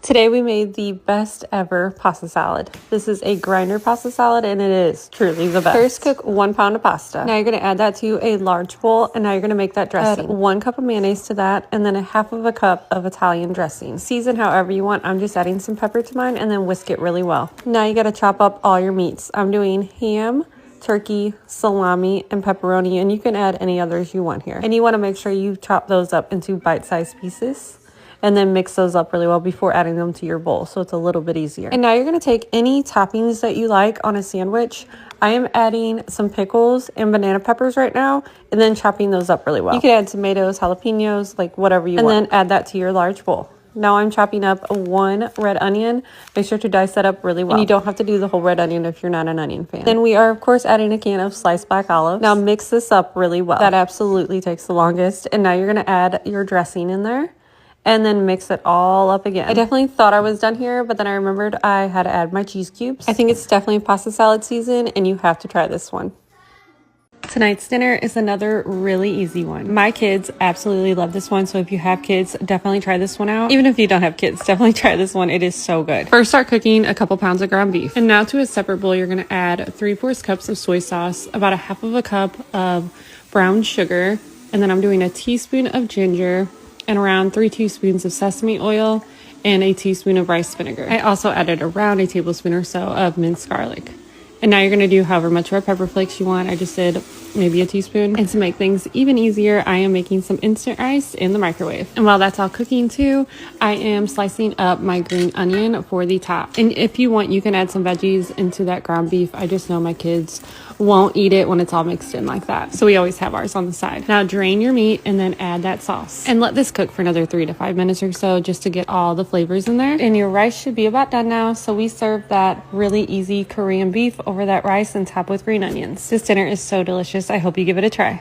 Today we made the best ever pasta salad. This is a grinder pasta salad and it is truly the best. First, cook 1 pound of pasta. Now you're gonna add that to a large bowl and now you're gonna make that dressing. Add 1 cup of mayonnaise to that and then 1/2 cup of Italian dressing. Season however you want. I'm just adding some pepper to mine and then whisk it really well. Now you gotta chop up all your meats. I'm doing ham, turkey, salami, and pepperoni, and you can add any others you want here. And you wanna make sure you chop those up into bite-sized pieces and then mix those up really well before adding them to your bowl so it's a little bit easier. And now you're gonna take any toppings that you like on a sandwich. I am adding some pickles and banana peppers right now and then chopping those up really well. You can add tomatoes, jalapenos, like whatever you want. And then add that to your large bowl. Now I'm chopping up 1 red onion. Make sure to dice that up really well. And you don't have to do the whole red onion if you're not an onion fan. Then we are, of course, adding a can of sliced black olives. Now mix this up really well. That absolutely takes the longest. And now you're gonna add your dressing in there and then mix it all up again. I definitely thought I was done here, but then I remembered I had to add my cheese cubes. I think it's definitely pasta salad season and you have to try this one. Tonight's dinner is another really easy one. My kids absolutely love this one, so if you have kids, definitely try this one out. Even if you don't have kids, definitely try this one. It is so good. First, start cooking a couple pounds of ground beef. And now to a separate bowl, you're gonna add 3/4 cups of soy sauce, about 1/2 cup of brown sugar, and then I'm doing a teaspoon of ginger, and around 3 teaspoons of sesame oil and a teaspoon of rice vinegar. I also added around a tablespoon or so of minced garlic. And now you're gonna do however much red pepper flakes you want. I just did maybe a teaspoon. And to make things even easier, I am making some instant rice in the microwave. And while that's all cooking too, I am slicing up my green onion for the top. And if you want, you can add some veggies into that ground beef. I just know my kids won't eat it when it's all mixed in like that. So we always have ours on the side. Now drain your meat and then add that sauce. And let this cook for another 3 to 5 minutes or so just to get all the flavors in there. And your rice should be about done now. So we serve that really easy Korean beef over that rice and top with green onions. This dinner is so delicious. I hope you give it a try.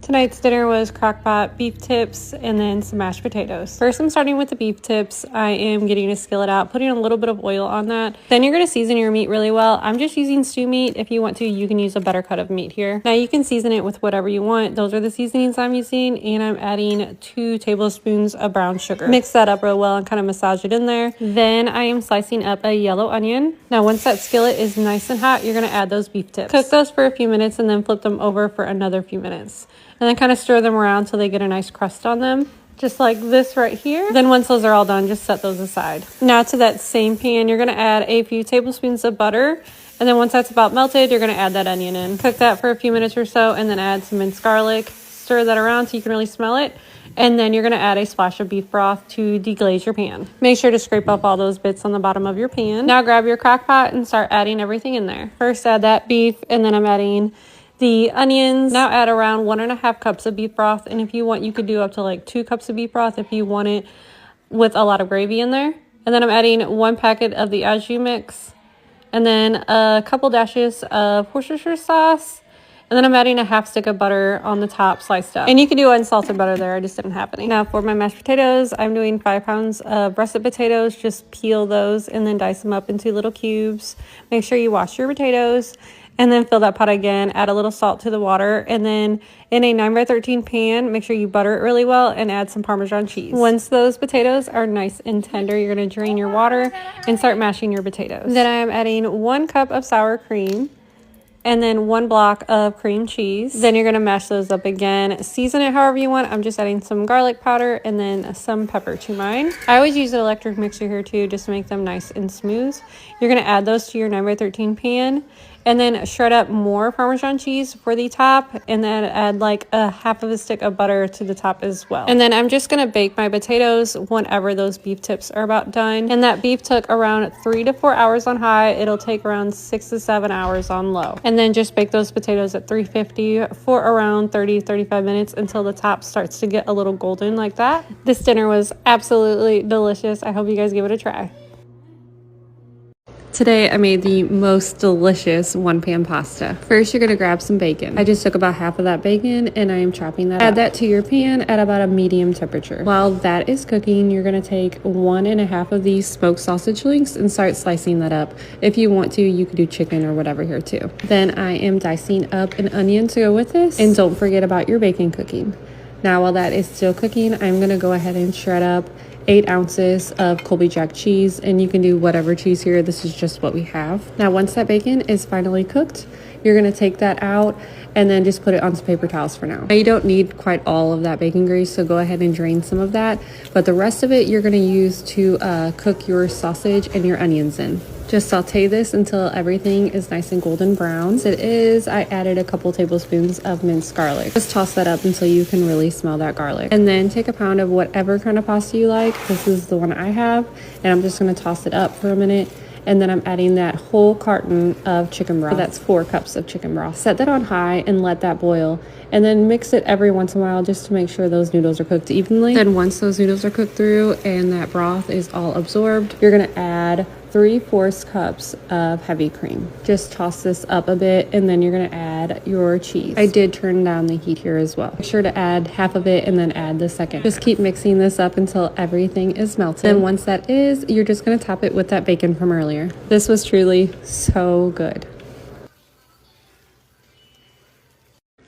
Tonight's dinner was crock-pot beef tips and then some mashed potatoes. First, I'm starting with the beef tips. I am getting a skillet out, putting a little bit of oil on that. Then you're gonna season your meat really well. I'm just using stew meat. If you want to, you can use a better cut of meat here. Now you can season it with whatever you want. Those are the seasonings I'm using, and I'm adding 2 tablespoons of brown sugar. Mix that up real well and kind of massage it in there. Then I am slicing up a yellow onion. Now once that skillet is nice and hot, you're gonna add those beef tips. Cook those for a few minutes and then flip them over for another few minutes. And then kind of stir them around till they get a nice crust on them, just like this right here. Then once those are all done, just set those aside. Now to that same pan, you're gonna add a few tablespoons of butter. And then once that's about melted, you're gonna add that onion in. Cook that for a few minutes or so, and then add some minced garlic. Stir that around so you can really smell it. And then you're gonna add a splash of beef broth to deglaze your pan. Make sure to scrape up all those bits on the bottom of your pan. Now grab your crock pot and start adding everything in there. First add that beef, and then I'm adding the onions. Now add around 1.5 cups of beef broth. And if you want, you could do up to like 2 cups of beef broth if you want it with a lot of gravy in there. And then I'm adding 1 packet of the au jus mix. And then a couple dashes of Worcestershire sauce. And then I'm adding a 1/2 stick of butter on the top, sliced up. And you can do unsalted butter there, I just didn't have any. Now for my mashed potatoes, I'm doing 5 pounds of russet potatoes. Just peel those and then dice them up into little cubes. Make sure you wash your potatoes. And then fill that pot again, add a little salt to the water, and then in a 9x13 pan, make sure you butter it really well and add some Parmesan cheese. Once those potatoes are nice and tender, you're gonna drain your water and start mashing your potatoes. Then I am adding 1 cup of sour cream and then 1 block of cream cheese. Then you're gonna mash those up again. Season it however you want. I'm just adding some garlic powder and then some pepper to mine. I always use an electric mixer here too, just to make them nice and smooth. You're gonna add those to your 9x13 pan. And then shred up more Parmesan cheese for the top, and then add like a 1/2 stick of butter to the top as well. And then I'm just gonna bake my potatoes whenever those beef tips are about done. And that beef took around 3 to 4 hours on high. It'll take around 6 to 7 hours on low. And then just bake those potatoes at 350 for around 30-35 minutes until the top starts to get a little golden like that. This dinner was absolutely delicious. I hope you guys give it a try. Today I made the most delicious 1-pan pasta. First, you're gonna grab some bacon. I just took about half of that bacon and I am chopping that up. Add that to your pan at about a medium temperature. While that is cooking, you're gonna take 1.5 of these smoked sausage links and start slicing that up. If you want to, you could do chicken or whatever here too. Then I am dicing up an onion to go with this. And don't forget about your bacon cooking. Now, while that is still cooking, I'm gonna go ahead and shred up 8 ounces of Colby Jack cheese, and you can do whatever cheese here. This is just what we have. Now, once that bacon is finally cooked, you're gonna take that out and then just put it onto paper towels for now. Now, you don't need quite all of that bacon grease, so go ahead and drain some of that, but the rest of it you're gonna use to cook your sausage and your onions in. Just saute this until everything is nice and golden brown. As it is, I added a couple tablespoons of minced garlic. Just toss that up until you can really smell that garlic. And then take a pound of whatever kind of pasta you like. This is the one I have, and I'm just gonna toss it up for a minute. And then I'm adding that whole carton of chicken broth. So that's 4 cups of chicken broth. Set that on high and let that boil. And then mix it every once in a while just to make sure those noodles are cooked evenly. Then once those noodles are cooked through and that broth is all absorbed, you're gonna add 3/4 cups of heavy cream. Just toss this up a bit, and then you're gonna add your cheese. I did turn down the heat here as well. Make sure to add half of it and then add the second. Just keep mixing this up until everything is melted. And once that is, you're just gonna top it with that bacon from earlier. This was truly so good.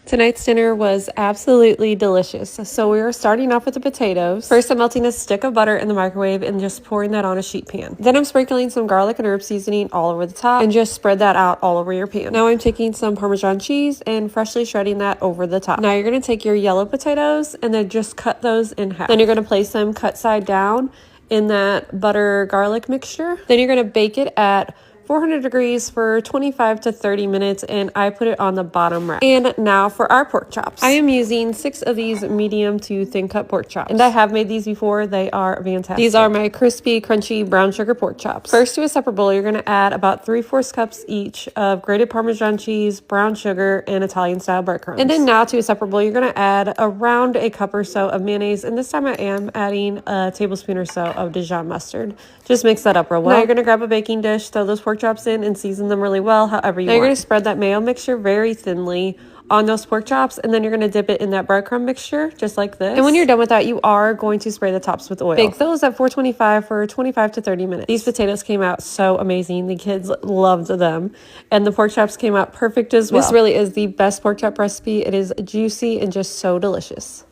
Tonight's dinner was absolutely delicious. So we were starting off with the potatoes. First, I'm melting a stick of butter in the microwave and just pouring that on a sheet pan. Then I'm sprinkling some garlic and herb seasoning all over the top and just spread that out all over your pan. Now I'm taking some Parmesan cheese and freshly shredding that over the top. Now you're gonna take your yellow potatoes and then just cut those in half. Then you're gonna place them cut side down in that butter garlic mixture. Then you're gonna bake it at 400 degrees for 25 to 30 minutes, and I put it on the bottom rack. And now for our pork chops. I am using 6 of these medium to thin cut pork chops, and I have made these before. They are fantastic. These are my crispy, crunchy brown sugar pork chops. First, to a separate bowl, you're gonna add about 3/4 cups each of grated Parmesan cheese, brown sugar, and Italian style breadcrumbs. And then now to a separate bowl, you're gonna add around a cup or so of mayonnaise, and this time I am adding a tablespoon or so of Dijon mustard. Just mix that up real well. Now you're gonna grab a baking dish, throw those pork chops in and season them really well, however you want. Now you're gonna spread that mayo mixture very thinly on those pork chops, and then you're gonna dip it in that breadcrumb mixture, just like this. And when you're done with that, you are going to spray the tops with oil. Bake those at 425 for 25 to 30 minutes. These potatoes came out so amazing. The kids loved them, and the pork chops came out perfect as well. This really is the best pork chop recipe. It is juicy and just so delicious.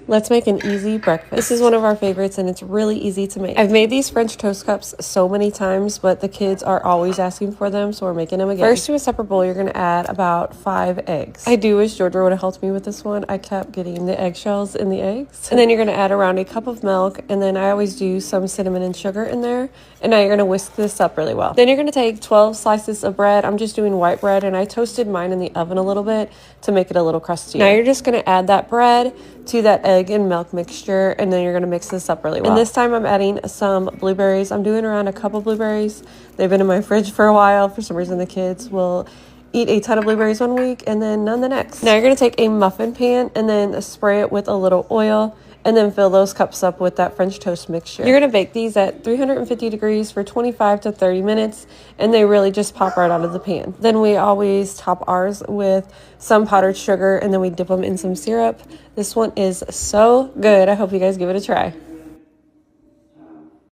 Let's make an easy breakfast. This is one of our favorites, and it's really easy to make. I've made these French toast cups so many times, but the kids are always asking for them, so we're making them again. First, to a separate bowl, you're gonna add about 5 eggs. I do wish Georgia would have helped me with this one. I kept getting the eggshells in the eggs. And then you're gonna add around a cup of milk, and then I always do some cinnamon and sugar in there. And now you're gonna whisk this up really well. Then you're gonna take 12 slices of bread. I'm just doing white bread, and I toasted mine in the oven a little bit to make it a little crustier. Now you're just gonna add that bread to that egg and milk mixture, and then you're gonna mix this up really well. And this time I'm adding some blueberries. I'm doing around a cup of blueberries. They've been in my fridge for a while. For some reason, the kids will eat a ton of blueberries one week and then none the next. Now you're gonna take a muffin pan and then spray it with a little oil, and then fill those cups up with that French toast mixture. You're gonna bake these at 350 degrees for 25 to 30 minutes, and they really just pop right out of the pan. Then we always top ours with some powdered sugar, and then we dip them in some syrup. This one is so good. I hope you guys give it a try.